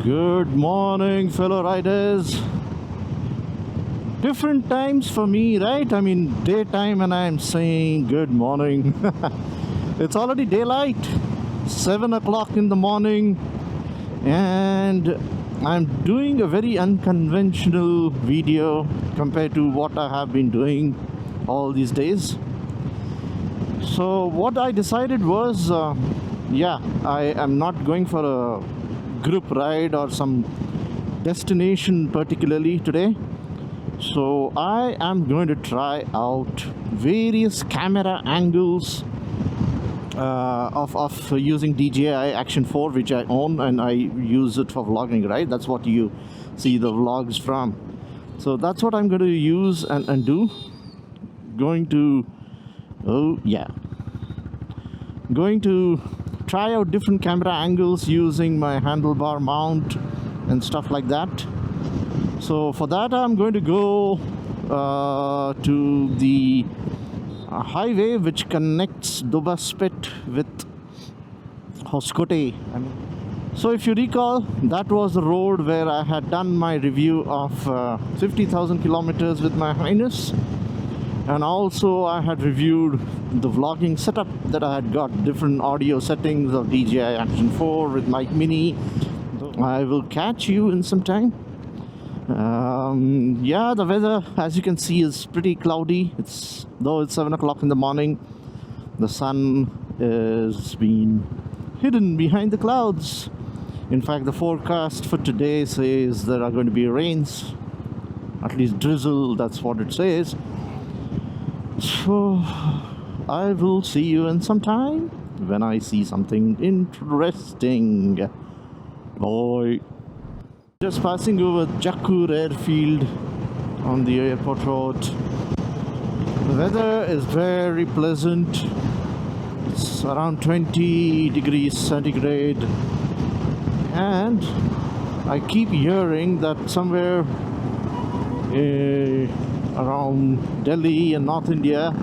Good morning, fellow riders. Different times for me, right? I mean, daytime, and I'm saying good morning. It's already daylight, 7 o'clock in the morning, and I'm doing a very unconventional video compared to what I have been doing all these days. So what I decided was, I am not going for a group ride or some destination particularly today. So I am going to try out various camera angles of using DJI Action 4, which I own, and I use it for vlogging, right? That's what you see the vlogs from. So that's what I'm going to use and do. Going to try out different camera angles using my handlebar mount and stuff like that. So for that, I'm going to go to the highway which connects Dubaspet with Hoskote. So if you recall, that was the road where I had done my review of 50,000 kilometers with my Highness. And also I had reviewed the vlogging setup that I had got, different audio settings of DJI Action 4 with Mic Mini. I will catch you in some time. The weather, as you can see, is pretty cloudy. Though it's 7 o'clock in the morning, the sun is being hidden behind the clouds. In fact, the forecast for today says there are going to be rains, at least drizzle, that's what it says. So I will see you in some time when I see something interesting. Bye. Just passing over Jakkur airfield on the airport road. The weather is very pleasant. It's around 20 degrees centigrade, and I keep hearing that somewhere around Delhi and North India,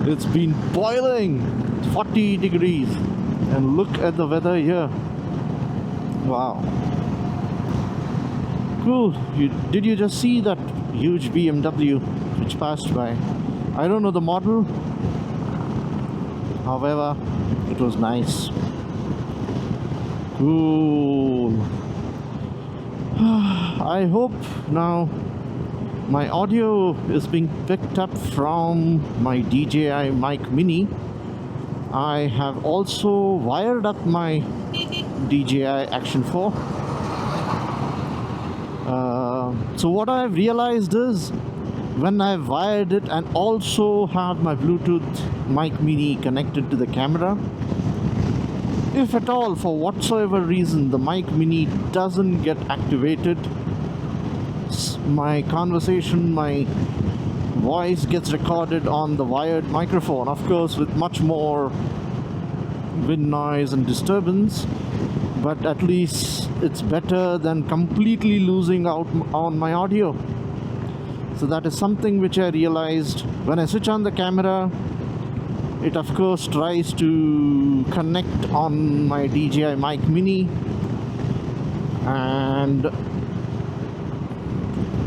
it's been boiling 40 degrees. And look at the weather here. Wow. Cool. Did you just see that huge BMW which passed by? I don't know the model. However, it was nice. Cool. I hope now my audio is being picked up from my DJI Mic Mini. I have also wired up my DJI Action 4. So what I've realized is, when I've wired it and also have my Bluetooth Mic Mini connected to the camera, if at all, for whatsoever reason, the Mic Mini doesn't get activated, my conversation, my voice gets recorded on the wired microphone, of course with much more wind noise and disturbance, but at least it's better than completely losing out on my audio. So that is something which I realized. When I switch on the camera, it of course tries to connect on my DJI Mic Mini, and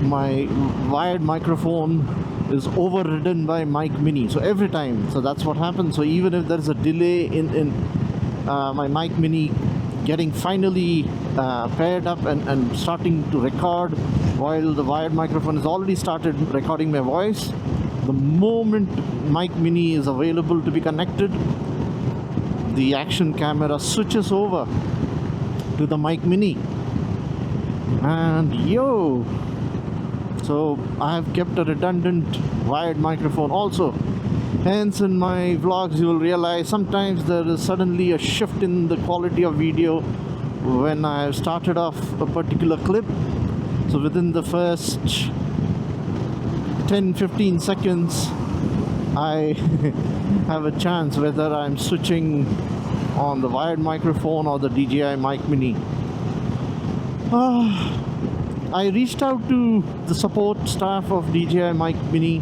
my wired microphone is overridden by Mic Mini. So every time, so that's what happens. So even if there is a delay in my Mic Mini getting finally paired up and starting to record, while the wired microphone has already started recording my voice, the moment Mic Mini is available to be connected, the action camera switches over to the Mic Mini. And so I have kept a redundant wired microphone also. Hence, in my vlogs, you will realize sometimes there is suddenly a shift in the quality of video when I have started off a particular clip. So within the first 10-15 seconds, I have a chance whether I'm switching on the wired microphone or the DJI Mic Mini. I reached out to the support staff of DJI Mic Mini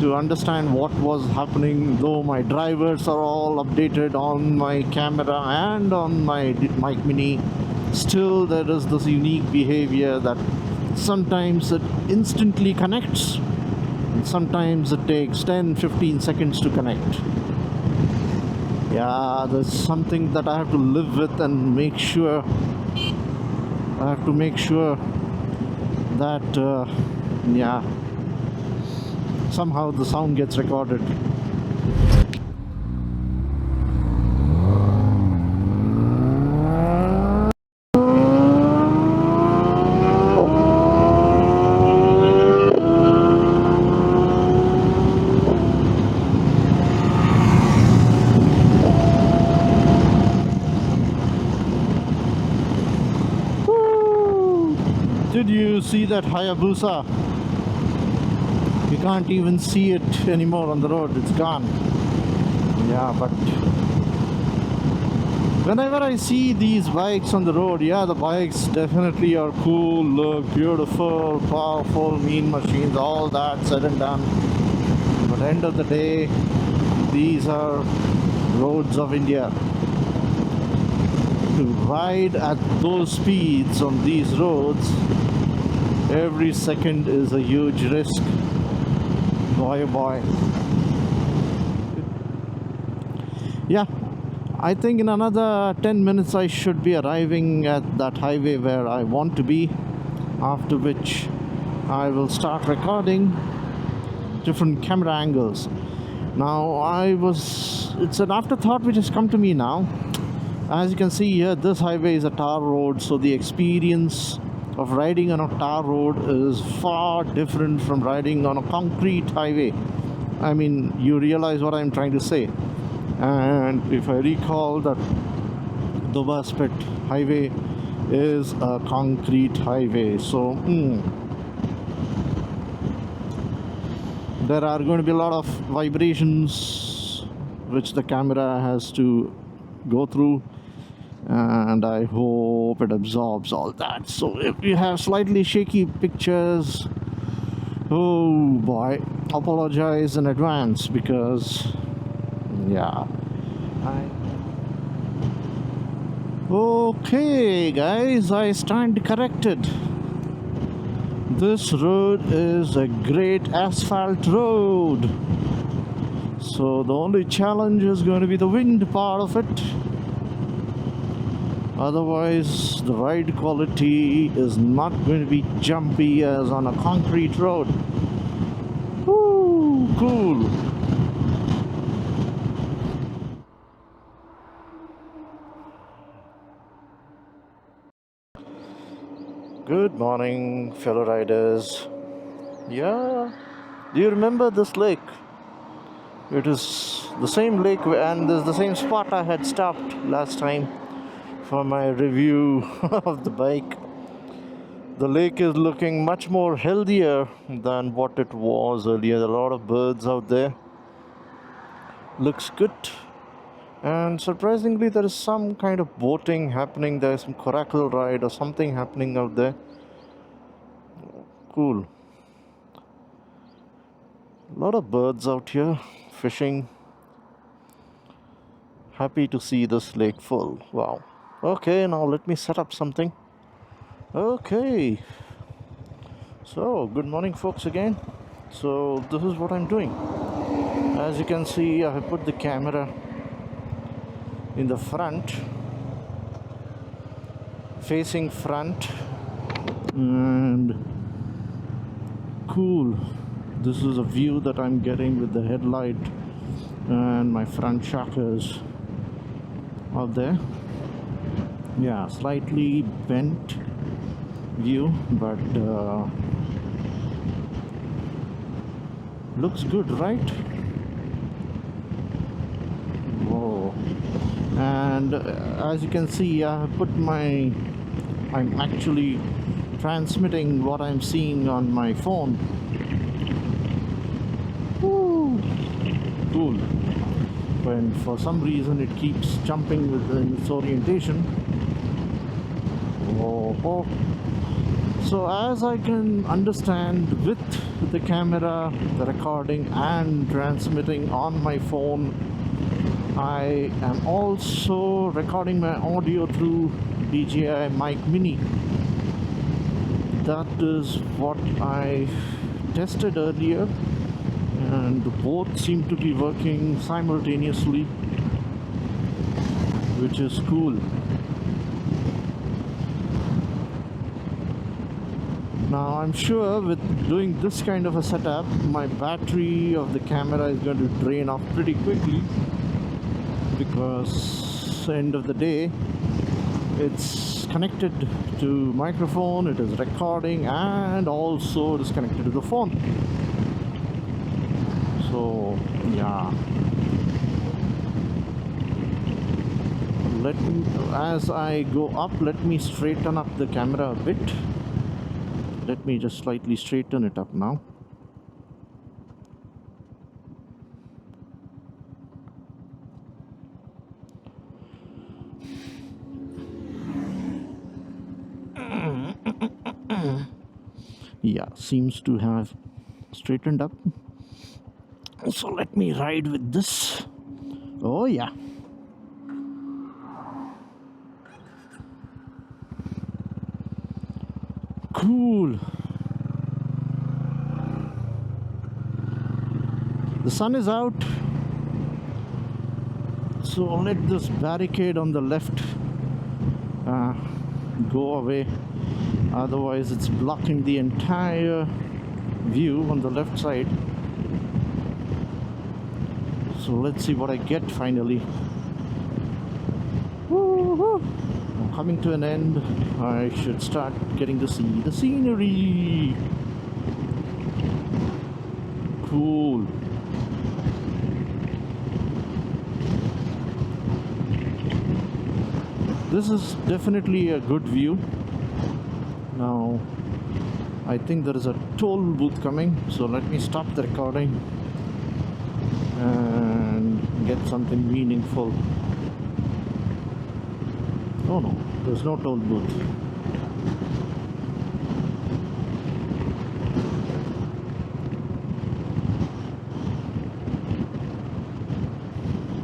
to understand what was happening, though my drivers are all updated on my camera and on my Mic Mini. Still, there is this unique behavior that sometimes it instantly connects, and sometimes it takes 10-15 seconds to connect. Yeah, there's something that I have to live with and make sure. I have to make sure that yeah, somehow the sound gets recorded. Did you see that Hayabusa? You can't even see it anymore on the road, it's gone. Yeah, but whenever I see these bikes on the road, yeah, the bikes definitely are cool, look beautiful, powerful, mean machines, all that said and done. But at the end of the day, these are roads of India. To ride at those speeds on these roads, every second is a huge risk. Boy, oh boy. Yeah, I think in another 10 minutes I should be arriving at that highway where I want to be, after which I will start recording different camera angles. Now, it's an afterthought which has come to me now. As you can see here, this highway is a tar road, so the experience of riding on a tar road is far different from riding on a concrete highway. I mean, you realize what I'm trying to say. And if I recall, that Dubaspet highway is a concrete highway, so there are going to be a lot of vibrations which the camera has to go through, and I hope it absorbs all that. So if you have slightly shaky pictures, oh boy, apologize in advance, because yeah, okay guys, I stand corrected. This road is a great asphalt road, so the only challenge is going to be the wind part of it. Otherwise, the ride quality is not going to be jumpy as on a concrete road. Woo, cool. Good morning, fellow riders. Yeah, do you remember this lake? It is the same lake, and there's the same spot I had stopped last time for my review of the bike. The lake is looking much more healthier than what it was earlier. A lot of birds out there. Looks good. And surprisingly, there is some kind of boating happening there, some coracle ride or something happening out there. Cool. A lot of birds out here fishing. Happy to see this lake full. Wow. Okay, now let me set up something. Okay. So, good morning folks again. So, this is what I'm doing. As you can see, I have put the camera in the front, facing front, and cool, this is a view that I'm getting with the headlight and my front shockers out there. Yeah, slightly bent view, but looks good, right? Whoa. And as you can see, I have put I'm actually transmitting what I'm seeing on my phone. Woo. Cool. When for some reason it keeps jumping within its orientation. Oh. So as I can understand, with the camera, the recording and transmitting on my phone, I am also recording my audio through DJI Mic Mini. That is what I tested earlier, and both seem to be working simultaneously, which is cool. Now I'm sure with doing this kind of a setup, my battery of the camera is going to drain off pretty quickly, because end of the day it's connected to microphone, it is recording, and also it is connected to the phone. So yeah, as I go up, let me straighten up the camera a bit. Let me just slightly straighten it up now. Yeah, seems to have straightened up. So let me ride with this. Oh yeah. Cool. The sun is out, so I'll let this barricade on the left go away, otherwise it's blocking the entire view on the left side. So let's see what I get finally. Woo-hoo. I'm coming to an end. I should start getting to see the scenery. Cool. This is definitely a good view. Now I think there is a toll booth coming, so let me stop the recording and get something meaningful. Oh no, there's no toll booth.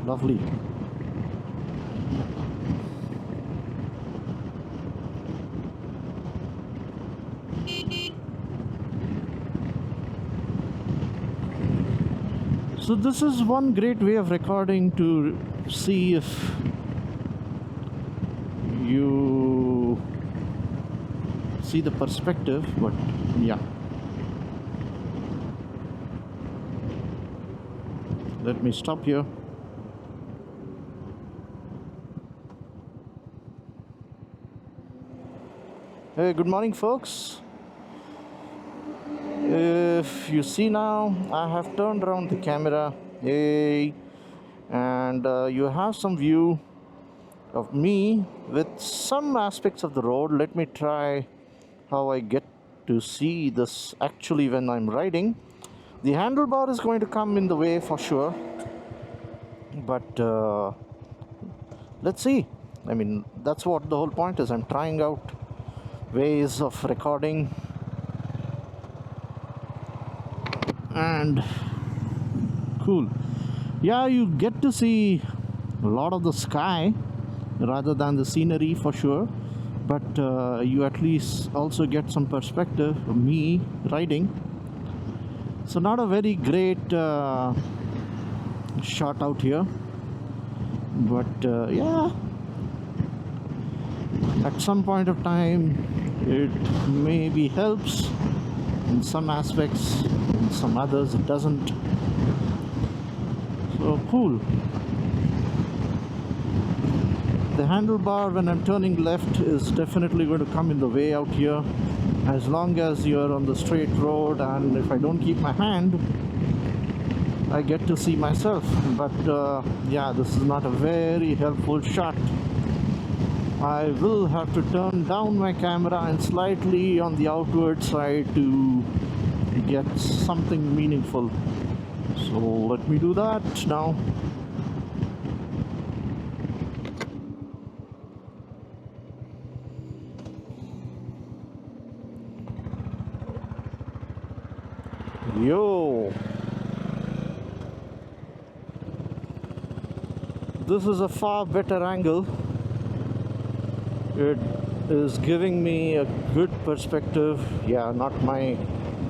Lovely. So this is one great way of recording, to see if you see the perspective, but yeah. Let me stop here. Hey, good morning folks. If you see now, I have turned around the camera, hey, and you have some view of me with some aspects of the road. Let me try how I get to see this actually when I'm riding. The handlebar is going to come in the way for sure, but let's see. I mean, that's what the whole point is. I'm trying out ways of recording, and cool. Yeah, you get to see a lot of the sky rather than the scenery for sure, but you at least also get some perspective of me riding. So not a very great shot out here, but yeah, at some point of time it maybe helps in some aspects, in some others it doesn't. So cool. The handlebar when I'm turning left is definitely going to come in the way out here, as long as you're on the straight road, and if I don't keep my hand I get to see myself. But yeah, this is not a very helpful shot. I will have to turn down my camera and slightly on the outward side to get something meaningful. So let me do that now. Yo, this is a far better angle. It is giving me a good perspective. Yeah, not my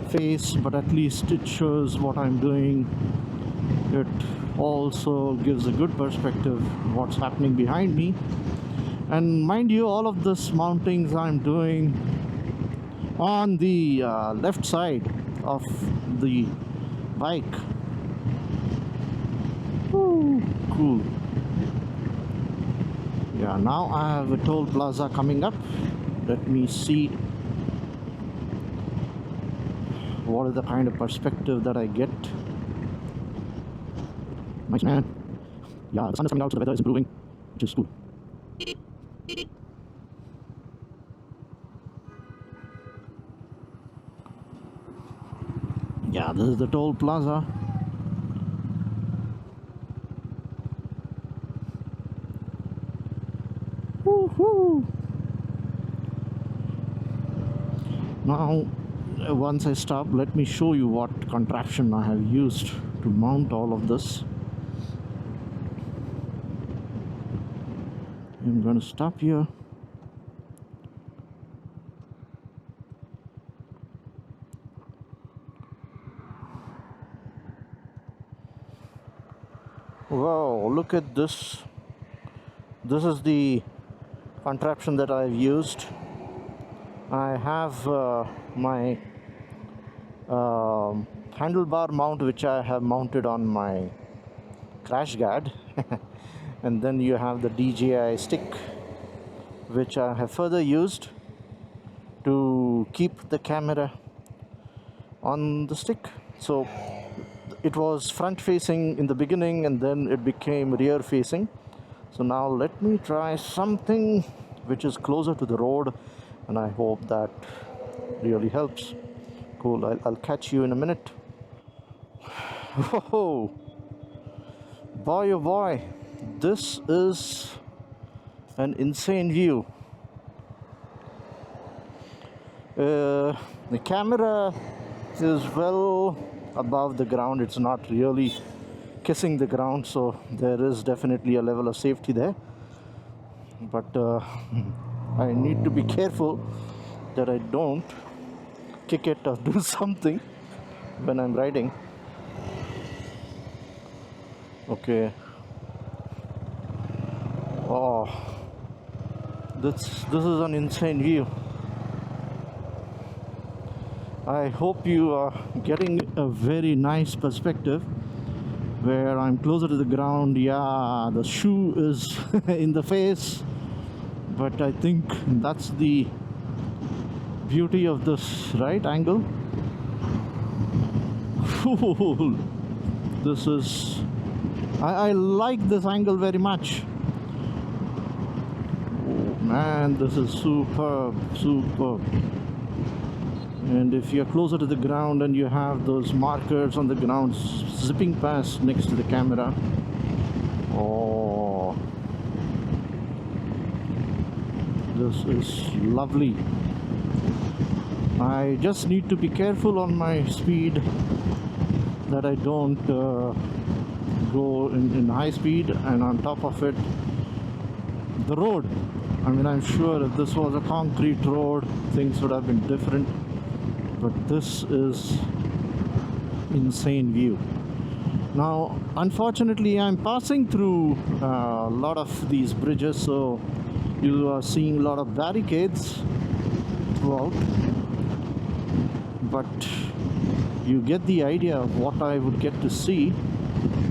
face, but at least it shows what I'm doing. It also gives a good perspective what's happening behind me. And mind you, all of this mountings I'm doing on the left side of the bike. Ooh, cool. Yeah, now I have a toll plaza coming up. Let me see what is the kind of perspective that I get. Nice, man. Yeah, the sun is coming out, so the weather is improving, which is cool. Yeah, this is the toll plaza. Woohoo! Now, once I stop, let me show you what contraption I have used to mount all of this. I'm going to stop here. Wow, look at this. This is the contraption that I've used. I have my handlebar mount, which I have mounted on my crash guard. And then you have the DJI stick, which I have further used to keep the camera on the stick. So it was front facing in the beginning, and then it became rear facing. So now let me try something which is closer to the road, and I hope that really helps. Cool, I'll catch you in a minute. Whoa, boy oh boy, this is an insane view. The camera is well above the ground. It's not really kissing the ground, so there is definitely a level of safety there. But I need to be careful that I don't kick it or do something when I'm riding. Okay. Oh, this is an insane view. I hope you are getting a very nice perspective where I'm closer to the ground. Yeah, the shoe is in the face, but I think that's the beauty of this right angle. This is, I like this angle very much. Oh, man, this is superb. And if you're closer to the ground and you have those markers on the ground zipping past next to the camera, oh, this is lovely. I just need to be careful on my speed that I don't go in high speed, and on top of it, the road. I mean, I'm sure if this was a concrete road, things would have been different. But this is insane view. Now, unfortunately, I'm passing through a lot of these bridges, so you are seeing a lot of barricades throughout. But you get the idea of what I would get to see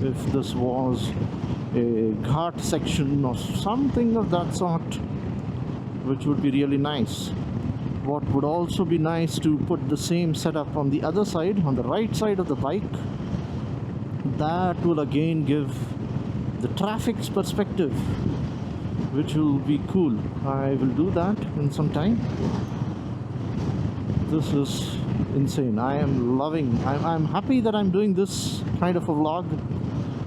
if this was a ghat section or something of that sort, which would be really nice. What would also be nice to put the same setup on the other side, on the right side of the bike. That will again give the traffic's perspective, which will be cool. I will do that in some time. This is insane. I am loving, I'm happy that I'm doing this kind of a vlog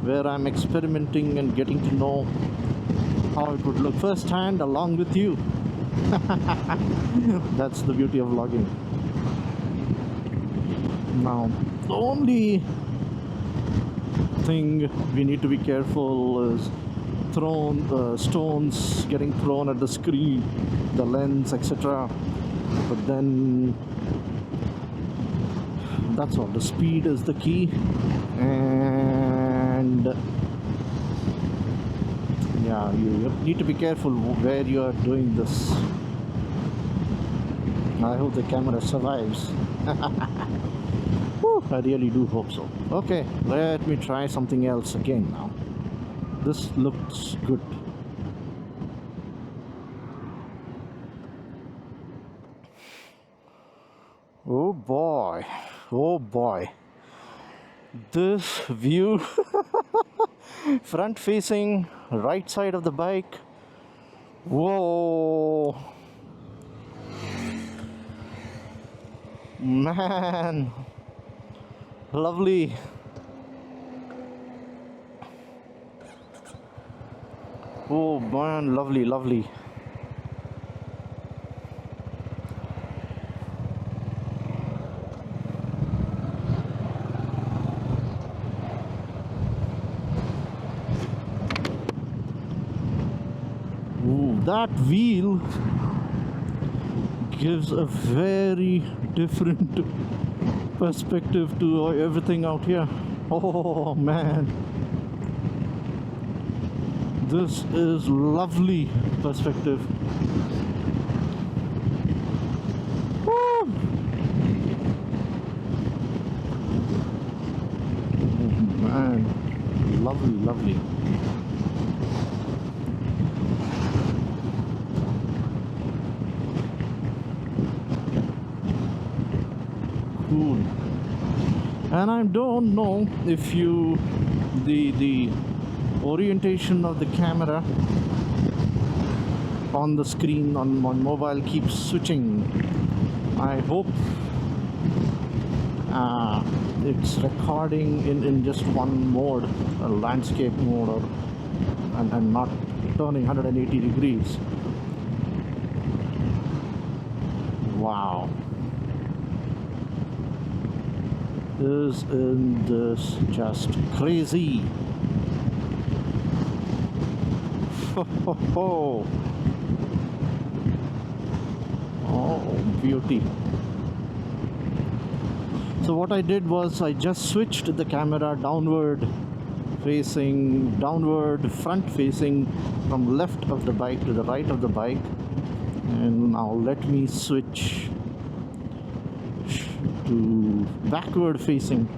where I'm experimenting and getting to know how it would look firsthand along with you. That's the beauty of vlogging. Now, the only thing we need to be careful is stones getting thrown at the screen, the lens, etc. But then that's all. The speed is the key, and yeah, you need to be careful where you are doing this. I hope the camera survives. Whew, I really do hope so. Okay, let me try something else again now. This looks good. Oh boy, oh boy. This view, front facing, right side of the bike. Whoa. Man, lovely. Oh man, lovely, lovely. Ooh, that wheel gives a very different perspective to everything out here. Oh man, this is lovely perspective. Woo! Oh man, lovely, lovely. Cool. And I don't know if the orientation of the camera on the screen on my mobile keeps switching. I hope it's recording in just one mode, a landscape mode, and not turning 180 degrees. Wow. Isn't this just crazy? Ho ho ho! Oh, beauty. So what I did was I just switched the camera downward front facing from left of the bike to the right of the bike. And now let me switch to backward facing.